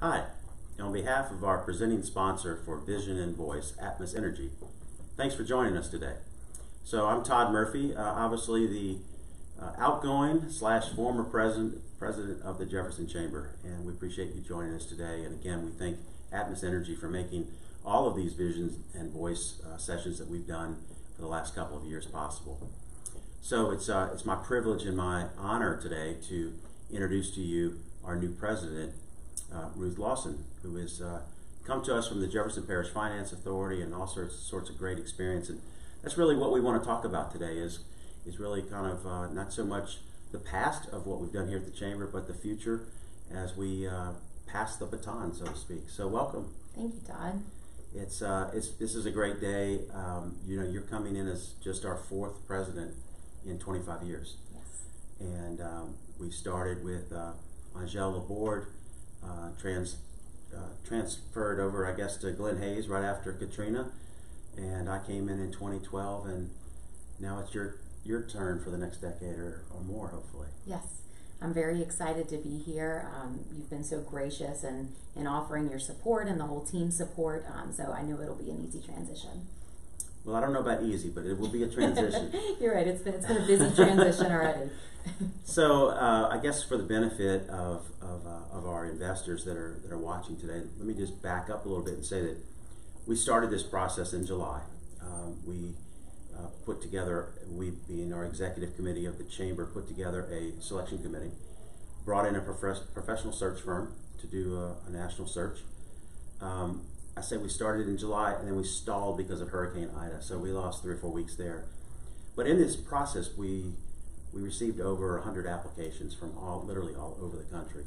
Hi, on behalf of our presenting sponsor for Vision and Voice, Atmos Energy, thanks for joining us today. So I'm Todd Murphy, obviously the outgoing / former president of the Jefferson Chamber, and we appreciate you joining us today. And again, we thank Atmos Energy for making all of these Visions and Voice sessions that we've done for the last couple of years possible. So it's my privilege and my honor today to introduce to you our new president, Ruth Lawson, who has come to us from the Jefferson Parish Finance Authority and all sorts of great experience. And that's really what we want to talk about today is really kind of not so much the past of what we've done here at the Chamber, but the future as we pass the baton, so to speak. So welcome. Thank you, Todd. This is a great day. You know, you're coming in as just our 4th president in 25 years. Yes. And we started with Angele Laborde, transferred over, I guess, to Glenn Hayes right after Katrina, and I came in 2012, and now it's your turn for the next decade or more, hopefully. Yes, I'm very excited to be here. You've been so gracious in offering your support and the whole team support, so I know it'll be an easy transition. Well, I don't know about easy, but it will be a transition. You're right, it's been a busy transition already. So I guess for the benefit of our investors that are watching today, let me just back up a little bit and say that we started this process in July. We put together, we being our executive committee of the Chamber, put together a selection committee, brought in a professional search firm to do a national search. I say we started in July and then we stalled because of Hurricane Ida, so we lost 3 or 4 weeks there. But in this process, we received over 100 applications from literally all over the country,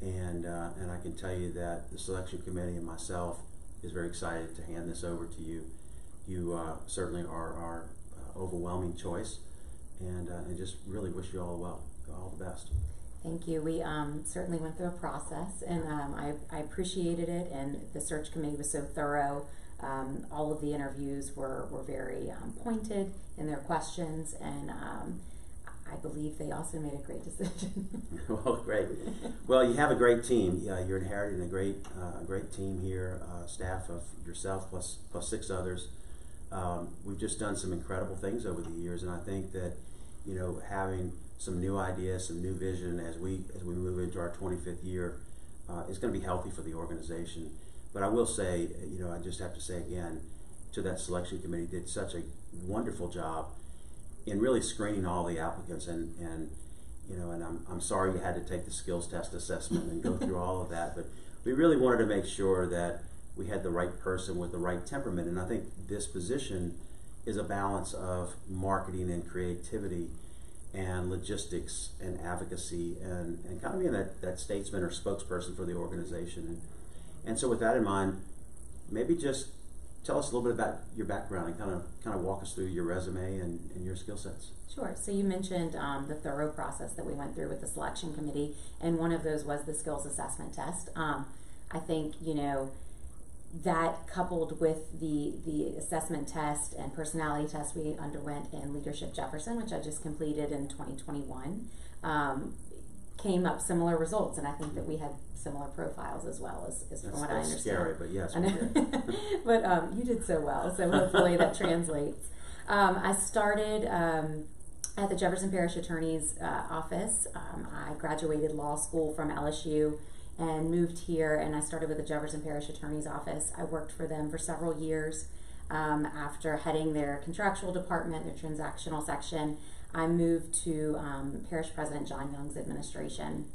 and I can tell you that the selection committee and myself is very excited to hand this over to you. You certainly are our overwhelming choice, and just really wish you all the best. Thank you. We certainly went through a process, and I appreciated it, and the search committee was so thorough. All of the interviews were very pointed in their questions, and I believe they also made a great decision. Well, great. Well, you have a great team. You're inheriting a great team here, staff of yourself plus 6 others. We've just done some incredible things over the years, and I think that, you know, having some new ideas, some new vision as we move into our 25th year is going to be healthy for the organization. But I will say, you know, I just have to say again to that selection committee, did such a wonderful job in really screening all the applicants, and you know, and I'm sorry you had to take the skills test assessment and go through all of that, but we really wanted to make sure that we had the right person with the right temperament, and I think this position is a balance of marketing and creativity and logistics and advocacy and kind of being that statesman or spokesperson for the organization. And so with that in mind, maybe just tell us a little bit about your background and kind of walk us through your resume and your skill sets. Sure. So you mentioned the thorough process that we went through with the selection committee, and one of those was the skills assessment test. I think, you know, that coupled with the assessment test and personality test we underwent in Leadership Jefferson, which I just completed in 2021, came up similar results, and I think that we had similar profiles as well as from what I understand. That's scary, but yes, we did. But you did so well, so hopefully that translates. I started at the Jefferson Parish Attorney's Office. I graduated law school from LSU and moved here, and I started with the Jefferson Parish Attorney's Office. I worked for them for several years. After heading their contractual department, their transactional section, I moved to Parish President John Young's administration.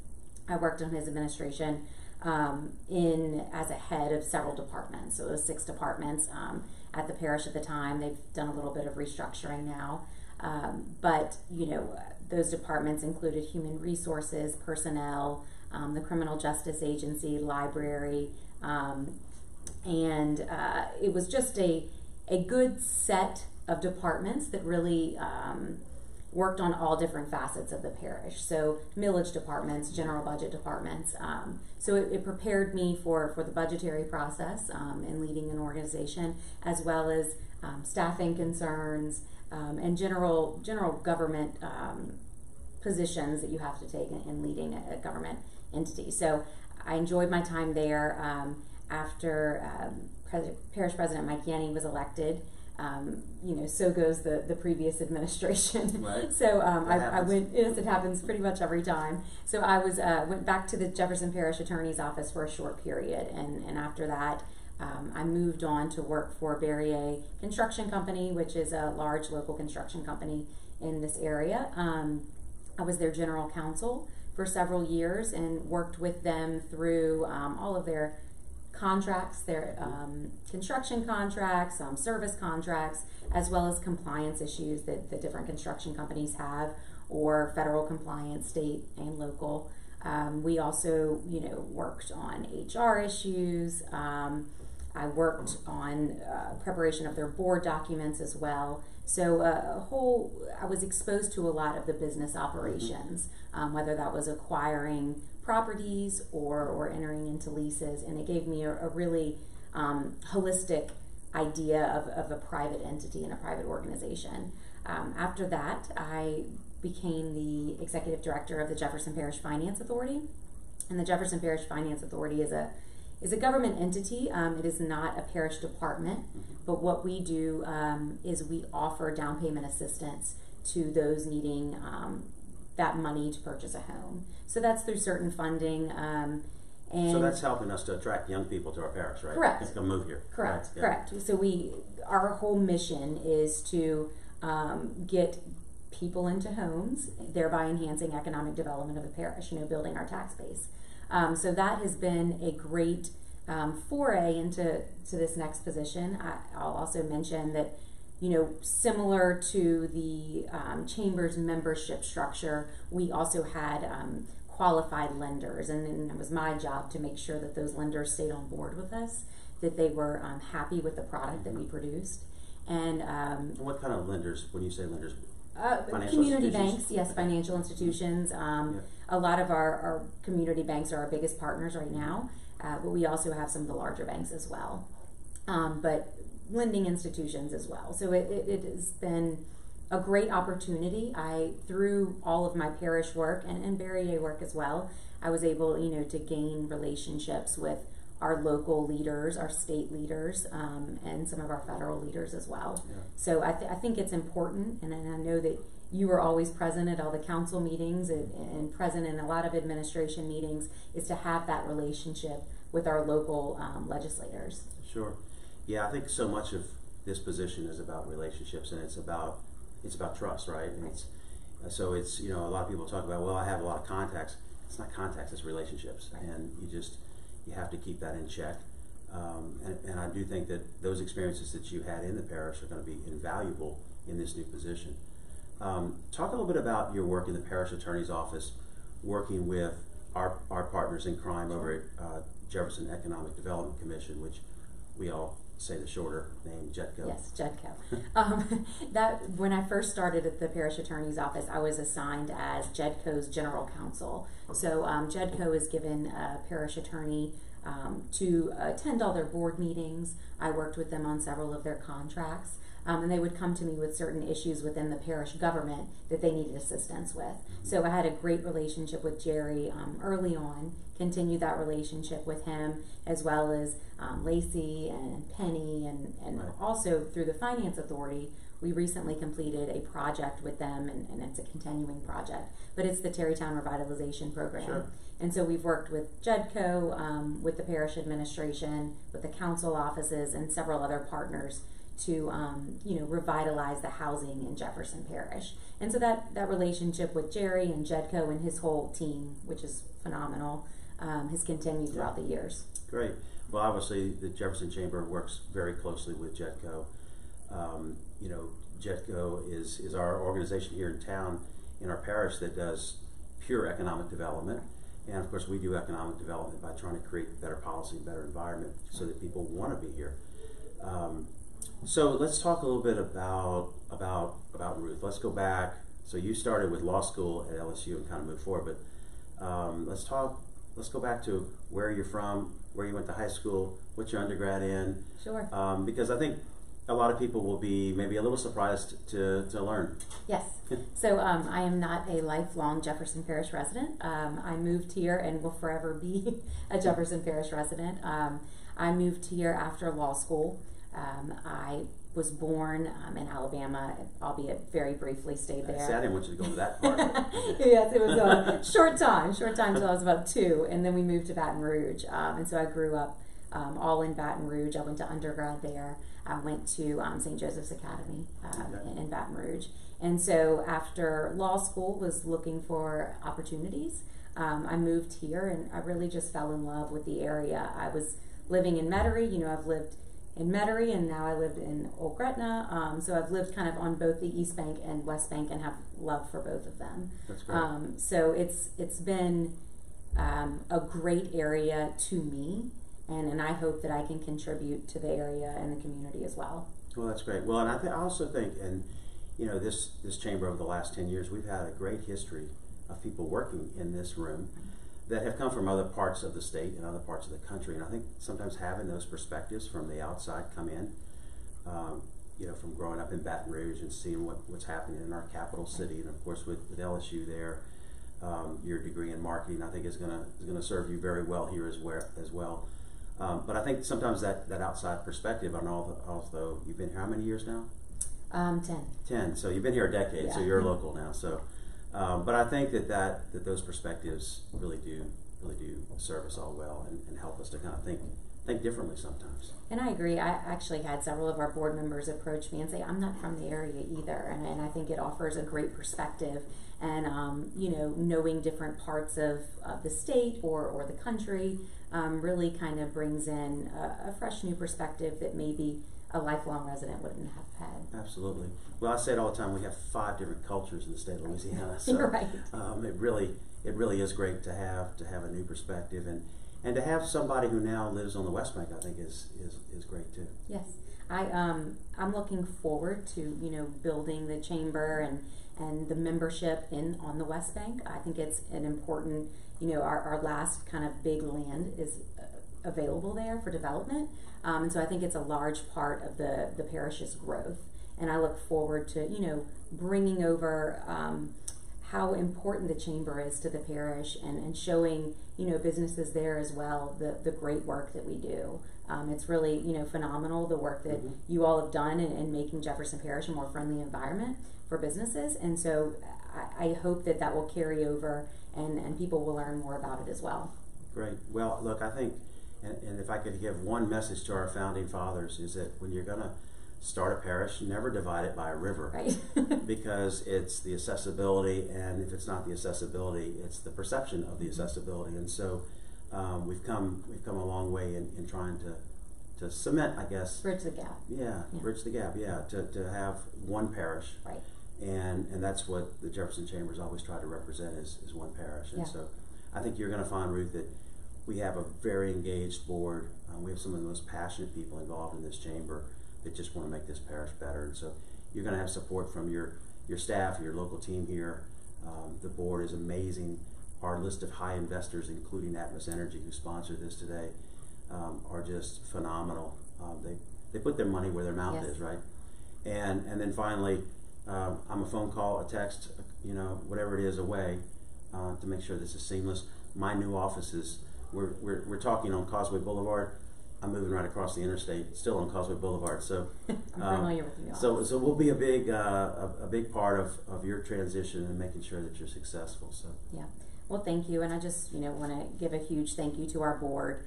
I worked on his administration as a head of several departments. So it was 6 departments at the parish at the time. They've done a little bit of restructuring now. But, you know, those departments included human resources, personnel, the criminal justice agency, library, and it was just a good set of departments that really worked on all different facets of the parish. So millage departments, general budget departments. So it prepared me for the budgetary process in leading an organization, as well as staffing concerns and general government positions that you have to take in leading a government entity. So I enjoyed my time there. After Parish President Mike Yenny was elected, so goes the previous administration. Right. So I went. Yes, it happens pretty much every time. So I went back to the Jefferson Parish Attorney's Office for a short period, and after that, I moved on to work for Barrier Construction Company, which is a large local construction company in this area. I was their general counsel for several years and worked with them through all of their contracts, their construction contracts, service contracts, as well as compliance issues that the different construction companies have, or federal compliance, state and local. We also, worked on HR issues. I worked on preparation of their board documents as well. So I was exposed to a lot of the business operations, whether that was acquiring properties or entering into leases, and it gave me a really holistic idea of a private entity and a private organization. After that, I became the executive director of the Jefferson Parish Finance Authority, and the Jefferson Parish Finance Authority is a government entity. It is not a parish department, but what we do is we offer down payment assistance to those needing that money to purchase a home. So that's through certain funding. And so that's helping us to attract young people to our parish, right? Correct. To come move here. Correct. Right. Correct. So our whole mission is to get people into homes, thereby enhancing economic development of the parish. Building our tax base. So that has been a great foray into this next position. I'll also mention that, similar to the Chamber's membership structure, we also had qualified lenders, and it was my job to make sure that those lenders stayed on board with us, that they were happy with the product that we produced. And what kind of lenders, when you say lenders? Community banks, yes, financial institutions. A lot of our community banks are our biggest partners right now, but we also have some of the larger banks as well. But lending institutions as well. So it has been a great opportunity. Through all of my parish work and Barrier work as well, I was able, to gain relationships with our local leaders, our state leaders, and some of our federal leaders as well. Yeah. So I think it's important, and I know that you were always present at all the council meetings and present in a lot of administration meetings, is to have that relationship with our local legislators. Sure. Yeah, I think so much of this position is about relationships, and it's about trust, right? And it's a lot of people talk about, well, I have a lot of contacts. It's not contacts, it's relationships, and you have to keep that in check. And I do think that those experiences that you had in the parish are going to be invaluable in this new position. Talk a little bit about your work in the parish attorney's office, working with our partners in crime over at Jefferson Economic Development Commission, which we all say the shorter name, JEDCO. Yes, JEDCO. When I first started at the parish attorney's office, I was assigned as JEDCO's general counsel. So JEDCO is given a parish attorney to attend all their board meetings. I worked with them on several of their contracts. And they would come to me with certain issues within the parish government that they needed assistance with. So I had a great relationship with Jerry early on, continued that relationship with him, as well as Lacey and Penny, and right. Also through the Finance Authority, we recently completed a project with them, and it's a continuing project, but it's the Terrytown Revitalization Program. Sure. And so we've worked with JEDCO, with the parish administration, with the council offices, and several other partners to revitalize the housing in Jefferson Parish. And so that relationship with Jerry and JEDCO and his whole team, which is phenomenal, has continued throughout the years. Great. Well, obviously the Jefferson Chamber works very closely with JEDCO. JEDCO is our organization here in town, in our parish, that does pure economic development. And of course we do economic development by trying to create better policy, better environment so that people want to be here. So let's talk a little bit about Ruth. Let's go back. So you started with law school at LSU and kind of moved forward, but let's go back to where you're from, where you went to high school, what your undergrad in. Sure. Because I think a lot of people will be maybe a little surprised to learn. Yes. So I am not a lifelong Jefferson Parish resident. I moved here and will forever be a Jefferson Parish resident. I moved here after law school. I was born in Alabama, albeit very briefly stayed there. See, I didn't want you to go to that part. Yes, it was a short time till I was about 2, and then we moved to Baton Rouge. And so I grew up all in Baton Rouge. I went to undergrad there. I went to St. Joseph's Academy in Baton Rouge. And so after law school, was looking for opportunities. I moved here, and I really just fell in love with the area. I was living in Metairie. You know, I've lived in Metairie, and now I lived in Old Gretna. So I've lived kind of on both the East Bank and West Bank, and have love for both of them. That's great. So it's been a great area to me. And I hope that I can contribute to the area and the community as well. Well, that's great. Well, and I also think, and you know, this chamber over the last 10 years, we've had a great history of people working in this room that have come from other parts of the state and other parts of the country. And I think sometimes having those perspectives from the outside come in, you know, from growing up in Baton Rouge and seeing what's happening in our capital city, and of course with LSU there, your degree in marketing, I think is gonna serve you very well here as well. But I think sometimes that outside perspective, and although you've been here how many years now? 10. 10. So you've been here a decade, Yeah. so you're local now. So, but I think that those perspectives really do serve us all well and help us to kind of think differently sometimes. And I agree. I actually had several of our board members approach me and say, I'm not from the area either. And I think it offers a great perspective. And, you know, knowing different parts of the state or the country really kind of brings in a fresh new perspective that maybe a lifelong resident wouldn't have had. Absolutely. Well, I say it all the time, we have 5 different cultures in the state of Louisiana. So Right. It really is great to have a new perspective, and to have somebody who now lives on the West Bank, I think is great too. Yes. I'm looking forward to, you know, building the chamber and the membership on the West Bank. I think it's an important, you know, our last kind of big land is available there for development. And so I think it's a large part of the parish's growth. And I look forward to, you know, bringing over how important the chamber is to the parish and showing, you know, businesses there as well the great work that we do. It's really, you know, phenomenal, the work that you all have done in making Jefferson Parish a more friendly environment for businesses. And so I hope that will carry over and people will learn more about it as well. Great. Well, look, I think, and if I could give one message to our founding fathers, is that when you're going to start a parish, never divide it by a river. Right. Because it's the accessibility, and if it's not the accessibility, it's the perception of the accessibility. And so we've come a long way in trying to cement, I guess. Bridge the gap. Yeah, bridge the gap, to have one parish. Right. And that's what the Jefferson Chambers always try to represent is one parish. And so I think you're going to find, Ruth, that we have a very engaged board. We have some of the most passionate people involved in this chamber that just want to make this parish better. And so you're going to have support from your staff, your local team here. The board is amazing. Our list of high investors, including Atmos Energy, who sponsored this today, are just phenomenal. They put their money where their mouth is, right? And then finally, I'm a phone call, a text, you know, whatever it is away to make sure this is seamless. My new offices, we're talking on Causeway Boulevard. I'm moving right across the interstate, still on Causeway Boulevard. So I'm familiar with the office. So we'll be a big part of your transition and making sure that you're successful. So yeah. Well, thank you, and I just, you know, want to give a huge thank you to our board.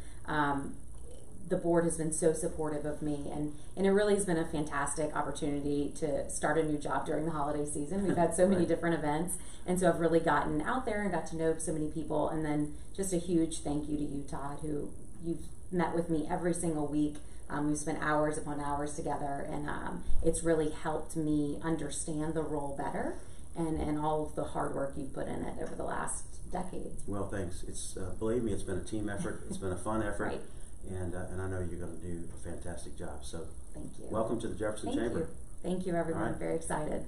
The board has been so supportive of me, and it really has been a fantastic opportunity to start a new job during the holiday season. We've had so many different events, and so I've really gotten out there and got to know so many people. And then just a huge thank you to you, Todd, who you've met with me every single week. We've spent hours upon hours together, and it's really helped me understand the role better and all of the hard work you've put in it over the last decade. Well, thanks. It's believe me, it's been a team effort. It's been a fun effort. Right. And I know you're going to do a fantastic job. So thank you. Welcome to the Jefferson Chamber. Thank you, everyone. All right. Very excited.